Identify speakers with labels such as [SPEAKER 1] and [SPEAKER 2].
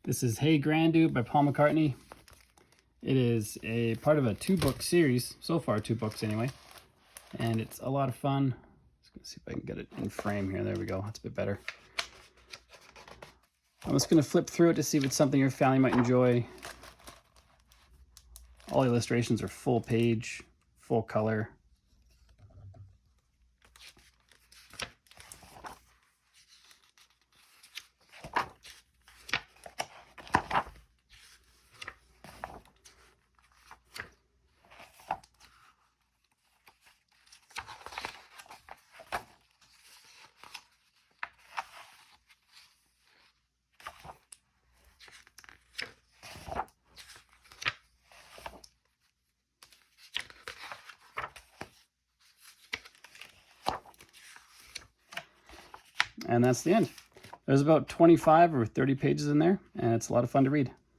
[SPEAKER 1] This is Hey Grandude by Paul McCartney. It is a part of a 2-book series, so far 2 books anyway, and it's a lot of fun. Let's see if I can get it in frame here. There we go, that's a bit better. I'm just going to flip through it to see if it's something your family might enjoy. All the illustrations are full page, full color. And that's the end. There's about 25 or 30 pages in there, and it's a lot of fun to read.